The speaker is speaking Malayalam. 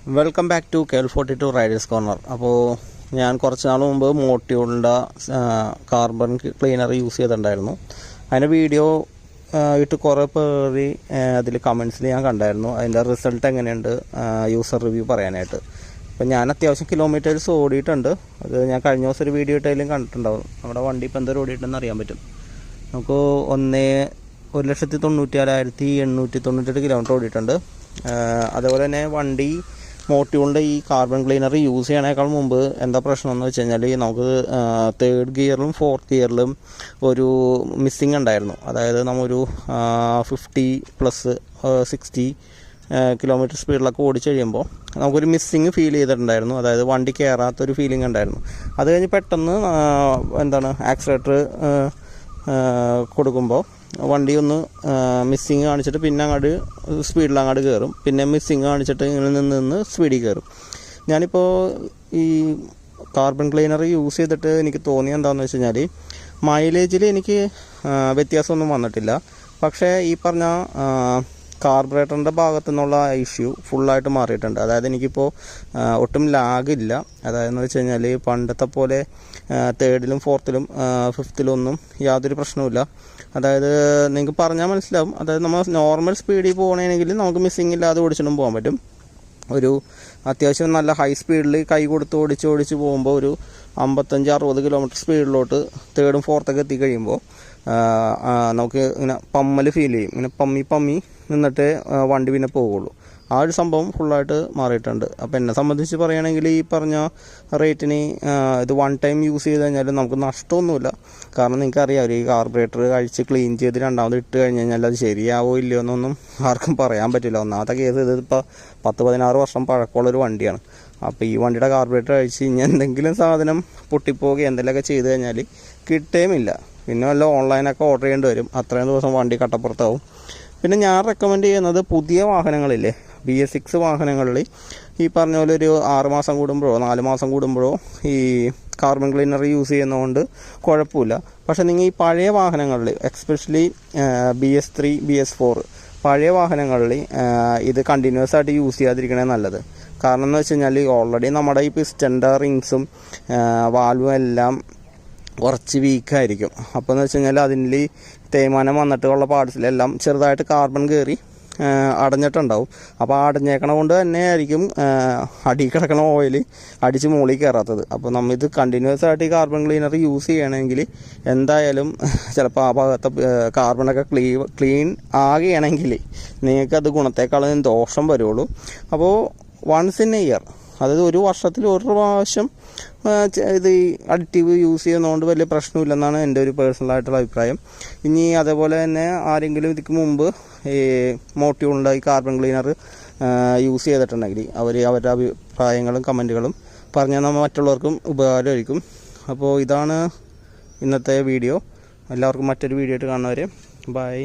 Welcome back to KL42 riders corner. അപ്പോൾ ഞാൻ കുറച്ച് നാൾ മുമ്പ് മോട്ടിയോളിൻ്റെ കാർബൺ ക്ലീനർ യൂസ് ചെയ്തിട്ടുണ്ടായിരുന്നു. അതിൻ്റെ വീഡിയോ ഇട്ട് കുറേ പേര് അതിൽ കമൻസിൽ ഞാൻ കണ്ടായിരുന്നു. അതിൻ്റെ റിസൾട്ട് എങ്ങനെയുണ്ട് യൂസർ റിവ്യൂ പറയാനായിട്ട്. അപ്പോൾ ഞാൻ അത്യാവശ്യം കിലോമീറ്റേഴ്സ് ഓടിയിട്ടുണ്ട്. അത് ഞാൻ കഴിഞ്ഞ ദിവസം ഒരു വീഡിയോ ഇട്ടായാലും കണ്ടിട്ടുണ്ടാവും. നമ്മുടെ വണ്ടി ഇപ്പോൾ എന്തോരം ഓടിയിട്ടുണ്ടെന്ന് അറിയാൻ പറ്റും. നമുക്ക് 1,94,898 കിലോമീറ്റർ ഓടിയിട്ടുണ്ട്. അതേപോലെ തന്നെ വണ്ടി മോട്ടിയോളിൻ്റെ ഈ കാർബൺ ക്ലീനർ യൂസ് ചെയ്യണേക്കാൾ മുമ്പ് എന്താ പ്രശ്നം എന്ന് വെച്ച് കഴിഞ്ഞാൽ നമുക്ക് 3rd ഗിയറിലും 4th ഗിയറിലും ഒരു മിസ്സിങ് ഉണ്ടായിരുന്നു. അതായത് നമ്മൊരു 50+60 കിലോമീറ്റർ സ്പീഡിലൊക്കെ ഓടിച്ച് കഴിയുമ്പോൾ നമുക്കൊരു മിസ്സിങ് ഫീൽ ചെയ്തിട്ടുണ്ടായിരുന്നു. അതായത് വണ്ടി കയറാത്തൊരു ഫീലിംഗ് ഉണ്ടായിരുന്നു. അത് കഴിഞ്ഞ് പെട്ടെന്ന് ആക്സിലേറ്റർ കൊടുക്കുമ്പോൾ വണ്ടി ഒന്ന് മിസ്സിങ് കാണിച്ചിട്ട് പിന്നെ അങ്ങോട്ട് സ്പീഡിൽ അങ്ങോട്ട് കയറും. പിന്നെ മിസ്സിങ് കാണിച്ചിട്ട് ഇങ്ങനെ നിന്ന് സ്പീഡിൽ കയറും. ഞാനിപ്പോൾ ഈ കാർബൺ ക്ലീനർ യൂസ് ചെയ്തിട്ട് എനിക്ക് തോന്നിയത് എന്താണെന്ന് വെച്ച് കഴിഞ്ഞാൽ മൈലേജിൽ എനിക്ക് വ്യത്യാസമൊന്നും വന്നിട്ടില്ല. പക്ഷേ ഈ പറഞ്ഞ കാർബറേറ്ററിൻ്റെ ഭാഗത്തു നിന്നുള്ള ഇഷ്യൂ ഫുള്ളായിട്ട് മാറിയിട്ടുണ്ട്. അതായത് എനിക്കിപ്പോൾ ഒട്ടും ലാഗില്ല. അതായതെന്ന് വെച്ച് കഴിഞ്ഞാൽ പണ്ടത്തെ പോലെ 3rd-ലും 4th-ലും 5th-ലൊന്നും യാതൊരു പ്രശ്നവുമില്ല. അതായത് നിങ്ങൾക്ക് പറഞ്ഞാൽ മനസ്സിലാവും. അതായത് നമ്മൾ നോർമൽ സ്പീഡിൽ പോകണമെങ്കിൽ നമുക്ക് മിസ്സിങ് ഇല്ലാതെ ഓടിച്ചിട്ടും പോകാൻ പറ്റും. ഒരു അത്യാവശ്യം നല്ല ഹൈ സ്പീഡിൽ കൈ കൊടുത്ത് ഓടിച്ച് പോകുമ്പോൾ ഒരു 55-60 കിലോമീറ്റർ സ്പീഡിലോട്ട് 3rd-ഉം 4th-ഒക്കെ എത്തിക്കഴിയുമ്പോൾ നമുക്ക് ഇങ്ങനെ പമ്മൽ ഫീൽ ചെയ്യും. ഇങ്ങനെ പമ്മി നിന്നിട്ട് വണ്ടി പിന്നെ പോവുള്ളൂ. ആ ഒരു സംഭവം ഫുള്ളായിട്ട് മാറിയിട്ടുണ്ട്. അപ്പോൾ എന്നെ സംബന്ധിച്ച് പറയുകയാണെങ്കിൽ ഈ പറഞ്ഞ റേറ്റിന് ഇത് 1 ടൈം യൂസ് ചെയ്ത് കഴിഞ്ഞാൽ നമുക്ക് നഷ്ടമൊന്നുമില്ല. കാരണം നിങ്ങൾക്കറിയാം, ഈ കാർബറേറ്റർ കഴിച്ച് ക്ലീൻ ചെയ്ത് രണ്ടാമത് ഇട്ട് കഴിഞ്ഞ് കഴിഞ്ഞാൽ അത് ശരിയാവോ ഇല്ലയോ എന്നൊന്നും ആർക്കും പറയാൻ പറ്റില്ല. ഒന്നാമത്തെ കേസ് ഇതിപ്പോൾ 10-16 വർഷം പഴക്കമുള്ളൊരു വണ്ടിയാണ്. അപ്പോൾ ഈ വണ്ടിയുടെ കാർബറേറ്റർ കഴിച്ച് ഇനി എന്തെങ്കിലും സാധനം പൊട്ടിപ്പോവുകയോ എന്തെങ്കിലുമൊക്കെ ചെയ്ത് കഴിഞ്ഞാൽ കിട്ടുകയുമില്ല. പിന്നെ വല്ല ഓൺലൈനൊക്കെ ഓർഡർ ചെയ്യേണ്ടി വരും. അത്രയും ദിവസം വണ്ടി കട്ടപ്പുറത്താവും. പിന്നെ ഞാൻ റെക്കമെൻഡ് ചെയ്യുന്നത് പുതിയ വാഹനങ്ങളില്ലേ, BS6 വാഹനങ്ങളിൽ ഈ പറഞ്ഞ പോലെ ഒരു 6 മാസം കൂടുമ്പോഴോ 4 മാസം കൂടുമ്പോഴോ ഈ കാർബൺ ക്ലീനർ യൂസ് ചെയ്യുന്നതുകൊണ്ട് കുഴപ്പമില്ല. പക്ഷേ നിങ്ങൾ ഈ പഴയ വാഹനങ്ങളിൽ എക്സ്പെഷ്യലി BS3 BS4 പഴയ വാഹനങ്ങളിൽ ഇത് കണ്ടിന്യൂസ് ആയിട്ട് യൂസ് ചെയ്യാതിരിക്കണേ നല്ലത്. കാരണം എന്ന് വെച്ച് കഴിഞ്ഞാൽ ഓൾറെഡി നമ്മുടെ ഈ പിസ്റ്റൻ്റെ റിങ്സും വാൽവും എല്ലാം കുറച്ച് വീക്കായിരിക്കും. അപ്പോൾ എന്ന് വെച്ച് കഴിഞ്ഞാൽ അതിൽ തേയ്മാനം വന്നിട്ടുള്ള പാർട്സിലെല്ലാം ചെറുതായിട്ട് കാർബൺ കയറി അടഞ്ഞിട്ടുണ്ടാവും. അപ്പോൾ അടഞ്ഞേക്കണ കൊണ്ട് തന്നെ ആയിരിക്കും അടി കിടക്കണ ഓയിൽ അടിച്ച് മുകളിൽ കയറാത്തത്. അപ്പോൾ നമ്മളിത് കണ്ടിന്യൂസ് ആയിട്ട് ഈ കാർബൺ ക്ലീനർ യൂസ് ചെയ്യണമെങ്കിൽ എന്തായാലും ചിലപ്പോൾ ആ ഭാഗത്തെ കാർബണൊക്കെ ക്ലീൻ ആകുകയാണെങ്കിൽ നിങ്ങൾക്കത് ഗുണത്തേക്കാളും ദോഷം വരുള്ളൂ. അപ്പോൾ വൺസ് ഇൻ എ ഇയർ, അതായത് ഒരു വർഷത്തിൽ ഒരു പ്രാവശ്യം ഇത് അഡിറ്റീവ് യൂസ് ചെയ്യുന്നതുകൊണ്ട് വലിയ പ്രശ്നമില്ലെന്നാണ് എൻ്റെ ഒരു പേഴ്സണലായിട്ടുള്ള അഭിപ്രായം. ഇനി അതേപോലെ തന്നെ ആരെങ്കിലും ഇതിക്ക് മുമ്പ് ഈ മോട്ടിയോളിൻ്റെ ഈ കാർബൺ ക്ലീനർ യൂസ് ചെയ്തിട്ടുണ്ടെങ്കിൽ അവരുടെ അഭിപ്രായങ്ങളും കമൻറ്റുകളും പറഞ്ഞാൽ നമ്മൾ മറ്റുള്ളവർക്കും ഉപകാരമായിരിക്കും. അപ്പോൾ ഇതാണ് ഇന്നത്തെ വീഡിയോ. എല്ലാവർക്കും മറ്റൊരു വീഡിയോ ആയിട്ട് കാണുന്നവരെ ബൈ.